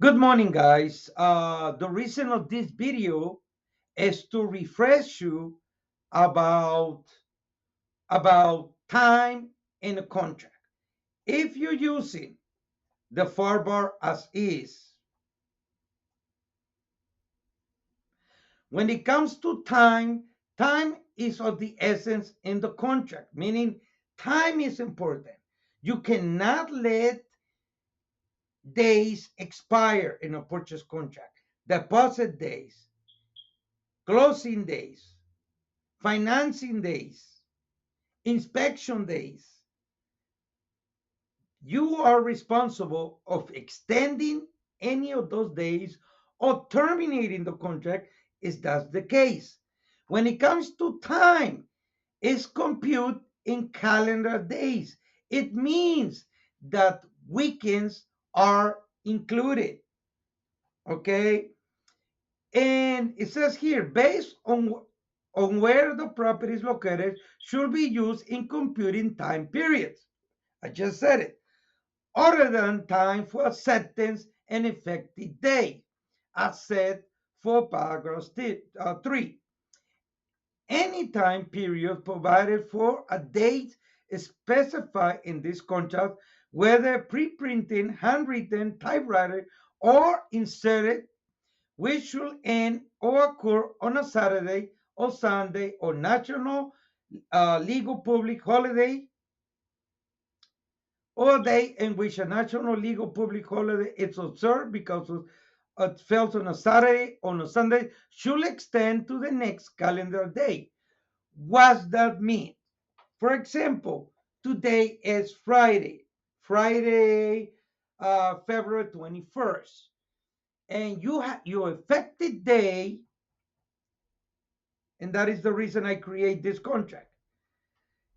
Good morning, guys. The reason of this video is to refresh you about time in a contract. If you're using the far bar as is, when it comes to time, time is of the essence in the contract, meaning time is important. You cannot let days expire in a purchase contract. Deposit days, closing days, financing days, inspection days. You are responsible of extending any of those days or terminating the contract if that's the case. When it comes to time, it's compute in calendar days. It means that weekends are included. Okay. And it says here, based on where the property is located, should be used in computing time periods. I just said it. Other than time for acceptance and effective date, as said for paragraph 3. Any time period provided for a date specified in this contract, whether pre-printing, handwritten, typewriter, or inserted, which should end or occur on a Saturday or Sunday or national legal public holiday or day in which a national legal public holiday is observed because it falls on a Saturday or on a Sunday should extend to the next calendar day. What does that mean? For example, today is Friday, February 21st, and you have your effective day, and that is the reason I create this contract.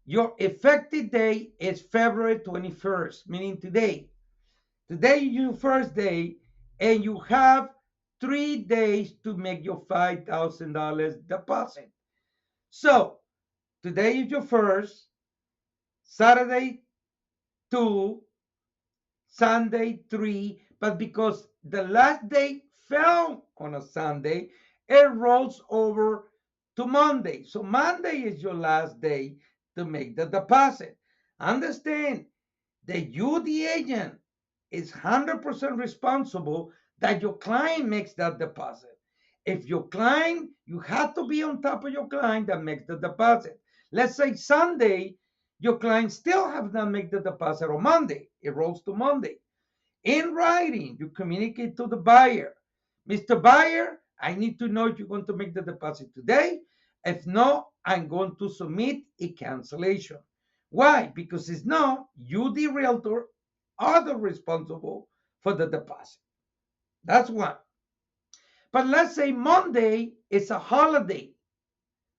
Your effective day is February 21st, meaning today. Today is your first day, and you have 3 days to make your $5,000 deposit. So today is your first, Saturday 2, Sunday 3, but because the last day fell on a Sunday, it rolls over to Monday. So Monday is your last day to make the deposit. Understand that you, the agent, is 100% responsible that your client makes that deposit. If your client, you have to be on top of your client that makes the deposit. Let's say Sunday, your client still have not made the deposit on Monday. It rolls to Monday. In writing, you communicate to the buyer, Mr. Buyer, I need to know if you're going to make the deposit today. If not, I'm going to submit a cancellation. Why? Because it's not, you, the realtor, are the responsible for the deposit. That's one. But let's say Monday is a holiday.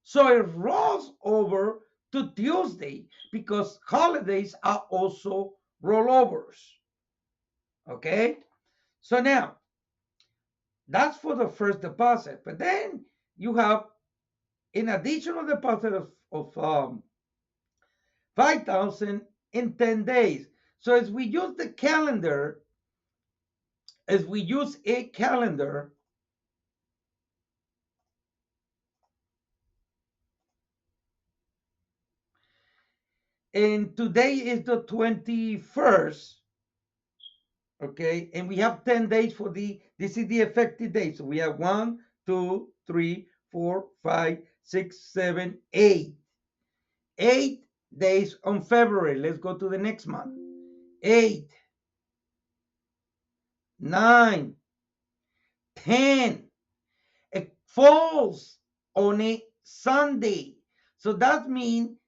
So it rolls over to Tuesday because holidays are also rollovers. Okay? So now, that's for the first deposit. But then you have an additional deposit of 5,000 in 10 days. So as we use the calendar, as we use a calendar, and today is the 21st, okay, and we have 10 days for this is the effective date. So we have 1, 2, 3, 4, 5, 6, 7, 8. 8 days on February. Let's go to the next month. 8, 9, 10. It falls on a Sunday. So that means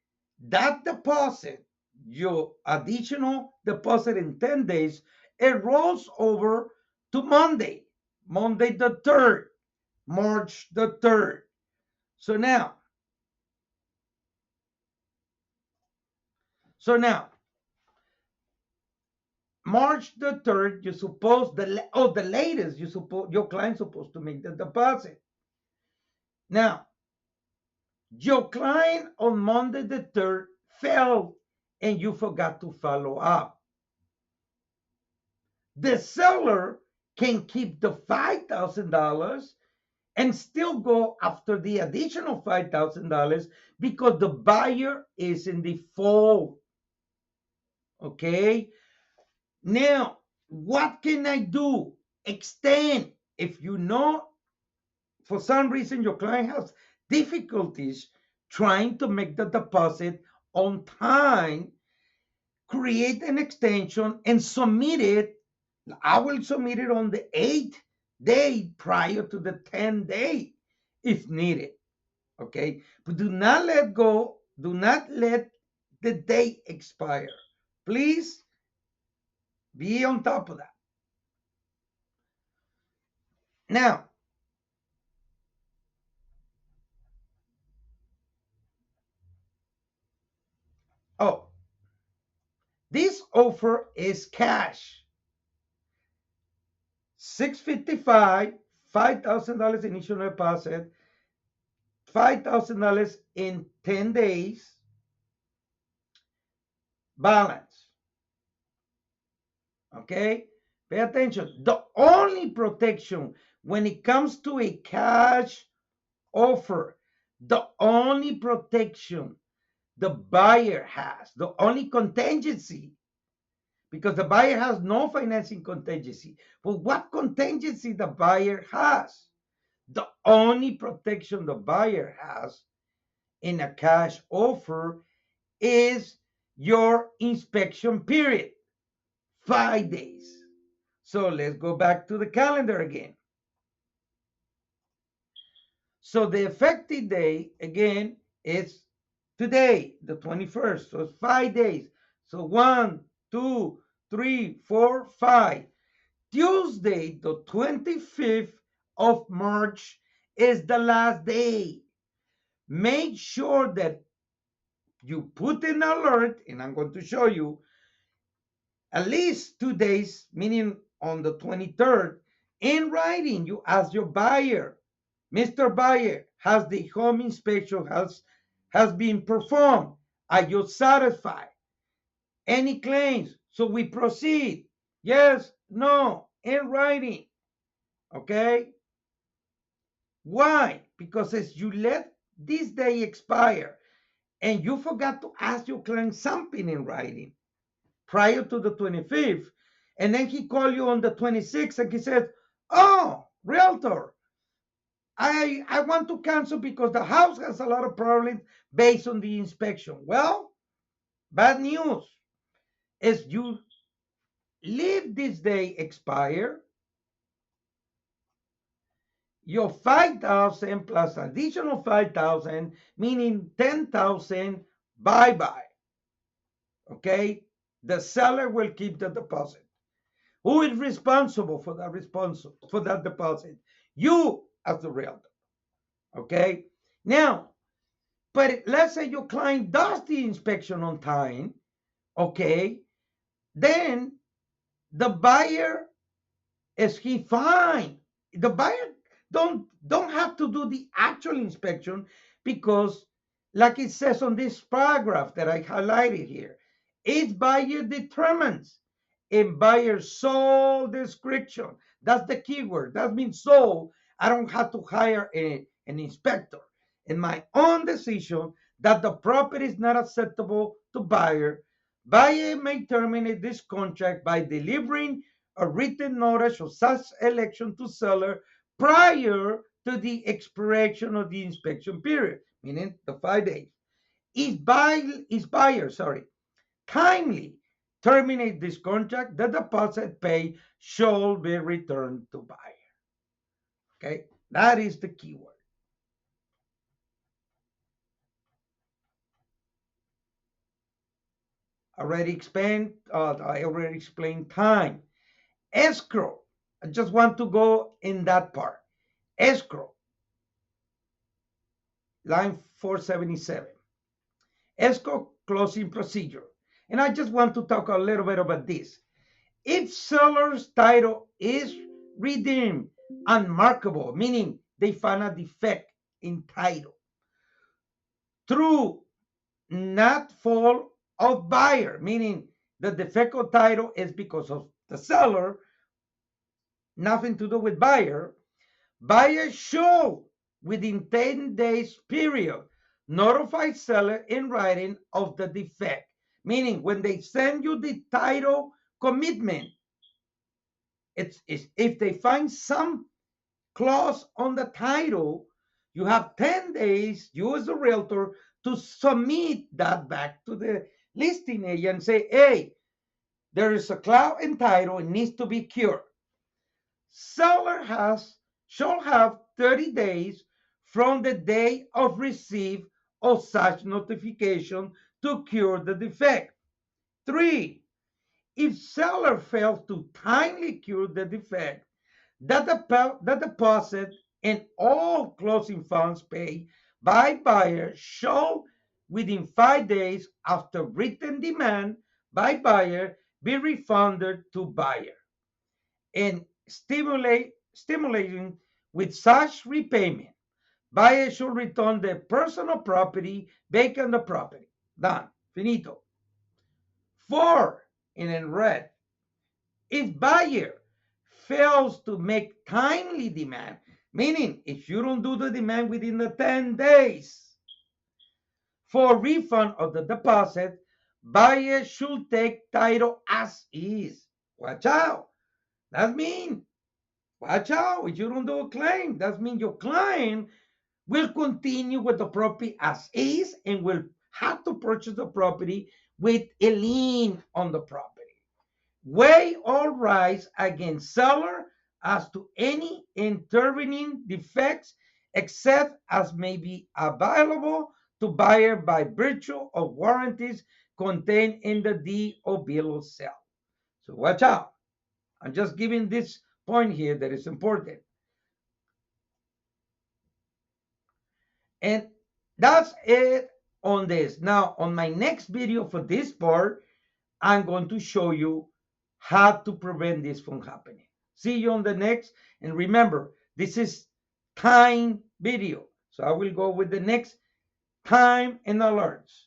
that deposit, your additional deposit in 10 days, it rolls over to Monday, Monday the 3rd, March the 3rd. So now, so now, March the 3rd, you suppose the latest, you suppose your client's supposed to make the deposit. Now, your client on Monday the 3rd failed and you forgot to follow up. The seller can keep the $5,000 and still go after the additional $5,000 because the buyer is in default. Okay. Now, what can I do? Extend. If you know for some reason your client has difficulties trying to make the deposit on time, create an extension and submit it. I will submit it on the 8th day prior to the 10th day if needed. Okay. But do not let go. Do not let the date expire. Please be on top of that. Now, oh, this offer is cash. 655, $5,000 initial deposit, $5,000 in 10 days balance. Okay? Pay attention. The only protection when it comes to a cash offer, the only protection the buyer has, the only contingency, because the buyer has no financing contingency. But what contingency the buyer has? The only protection the buyer has in a cash offer is your inspection period, 5 days. So let's go back to the calendar again. So the effective day again is today, the 21st. So it's 5 days. So 1, 2, 3, 4, 5. Tuesday, the 25th of March is the last day. Make sure that you put an alert, and I'm going to show you at least 2 days, meaning on the 23rd, in writing. You ask your buyer, Mr. Buyer, has the home inspection has been performed? Are you satisfied? Any claims? So we proceed. Yes, no, in writing. Okay? Why? Because as you let this day expire and you forgot to ask your client something in writing prior to the 25th, and then he called you on the 26th and he says, oh, realtor, I want to cancel because the house has a lot of problems based on the inspection. Well, bad news is you leave this day expire, your 5,000 plus additional 5,000, meaning 10,000, bye-bye. Okay? The seller will keep the deposit. Who is responsible for that deposit? You as the realtor. Okay? Now, but let's say your client does the inspection on time, okay? Then the buyer, is he fine? The buyer don't have to do the actual inspection because, like it says on this paragraph that I highlighted here, each buyer determines in buyer's sole discretion. That's the keyword. That means sole. I don't have to hire an inspector. In my own decision that the property is not acceptable to buyer, buyer may terminate this contract by delivering a written notice of such election to seller prior to the expiration of the inspection period, meaning the 5 days. Is buyer, kindly terminate this contract, the deposit paid shall be returned to buyer. Okay, that is the keyword. I already explained time. Escrow. I just want to go in that part. Escrow, line 477. Escrow closing procedure. And I just want to talk a little bit about this. If seller's title is redeemed unmarkable, meaning they find a defect in title, through not fault of buyer, meaning the defect of title is because of the seller, nothing to do with buyer. Buyer should, within 10 days period, notify seller in writing of the defect. Meaning, when they send you the title commitment, it's if they find some clause on the title, you have 10 days, you as a realtor, to submit that back to the listing agent and say, hey, there is a clause in title, it needs to be cured. Seller shall have 30 days from the day of receipt of such notification to cure the defect. 3. If seller fails to timely cure the defect, the deposit and all closing funds paid by buyer shall, within 5 days after written demand by buyer, be refunded to buyer. And stimulating with such repayment, buyer should return the personal property, vacant the property. Done. Finito. 4, in red, if buyer fails to make timely demand, meaning if you don't do the demand within the 10 days for refund of the deposit, buyer should take title as is. Watch out. That means, watch out, if you don't do a claim, that means your client will continue with the property as is and will have to purchase the property with a lien on the property. Weigh all rights against seller as to any intervening defects except as may be available to buyer by virtue of warranties contained in the deed or bill of sale. So watch out. I'm just giving this point here that is important. And that's it on this. Now, on my next video for this part, I'm going to show you how to prevent this from happening. See you on the next. And remember, this is time video. So I will go with the next time and alerts.